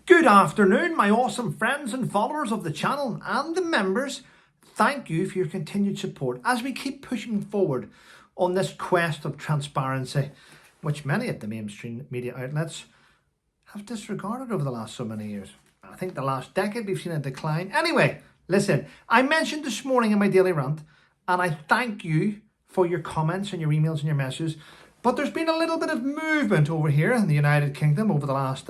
Good afternoon, my awesome friends and followers of the channel and the members. Thank you for your continued support as we keep pushing forward on this quest of transparency, which many of the mainstream media outlets have disregarded over the last so many years. I think the last decade we've seen a decline. Anyway, listen, I mentioned this morning in my daily rant, and I thank you for your comments and your emails and your messages, but there's been a little bit of movement over here in the United Kingdom over the last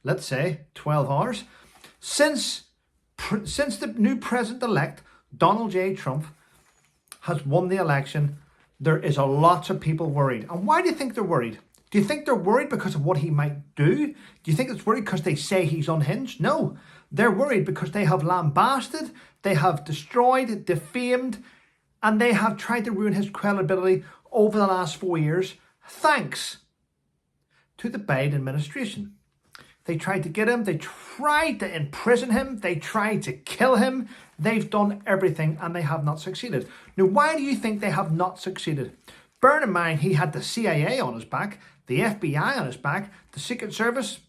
let's say 12 hours since the new president-elect Donald J. Trump has won the election. There is a lot of people worried. And why do you think they're worried? Do you think they're worried because of what he might do? Do you think it's worried because they say he's unhinged? No, they're worried because they have lambasted, they have destroyed, defamed, and they have tried to ruin his credibility over the last 4 years, thanks to the Biden administration. They tried to get him, they tried to imprison him, they tried to kill him. They've done everything and they have not succeeded. Now, why do you think they have not succeeded? Bear in mind, he had the CIA on his back, the FBI on his back, the Secret Service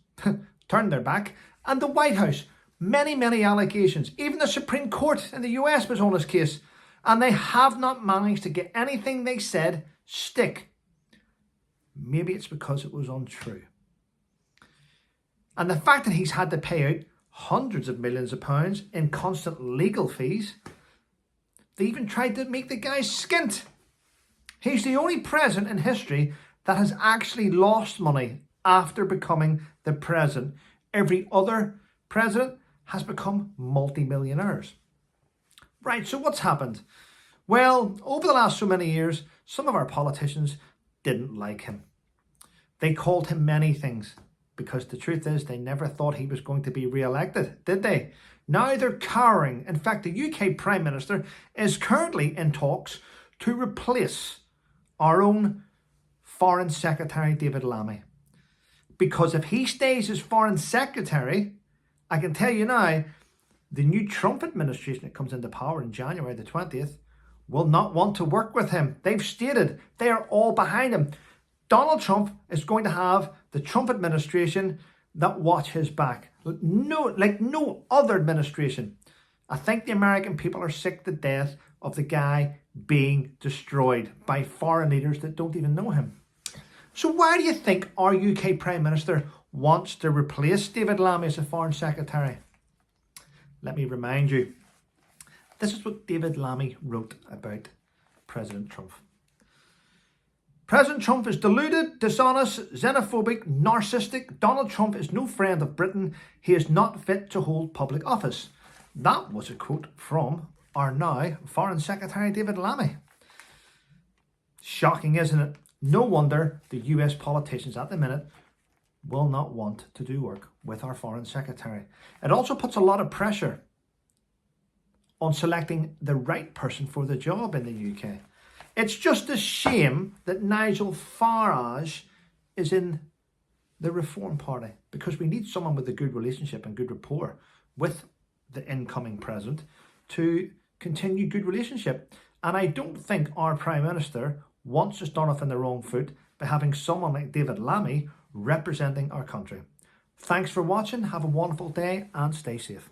turned their back, and the White House. Many, many allegations. Even the Supreme Court in the US was on his case. And they have not managed to get anything they said stick. Maybe it's because it was untrue. And the fact that he's had to pay out hundreds of millions of pounds in constant legal fees, they even tried to make the guy skint. He's the only president in history that has actually lost money after becoming the president. Every other president has become multi-millionaires. Right, so what's happened? Well, over the last so many years, some of our politicians didn't like him. They called him many things. Because the truth is, they never thought he was going to be re-elected, did they? Now they're cowering. In fact, the UK Prime Minister is currently in talks to replace our own Foreign Secretary, David Lammy. Because if he stays as Foreign Secretary, I can tell you now, the new Trump administration that comes into power in January the 20th will not want to work with him. They've stated they are all behind him. Donald Trump is going to have the Trump administration that watch his back. Like no other administration. I think the American people are sick to death of the guy being destroyed by foreign leaders that don't even know him. So why do you think our UK Prime Minister wants to replace David Lammy as a Foreign Secretary? Let me remind you. This is what David Lammy wrote about President Trump. President Trump is deluded, dishonest, xenophobic, narcissistic. Donald Trump is no friend of Britain. He is not fit to hold public office. That was a quote from our now Foreign Secretary David Lammy. Shocking, isn't it? No wonder the US politicians at the minute will not want to do work with our Foreign Secretary. It also puts a lot of pressure on selecting the right person for the job in the UK. It's just a shame that Nigel Farage is in the Reform Party, because we need someone with a good relationship and good rapport with the incoming president to continue good relationship. And I don't think our Prime Minister wants to start off on the wrong foot by having someone like David Lammy representing our country. Thanks for watching. Have a wonderful day and stay safe.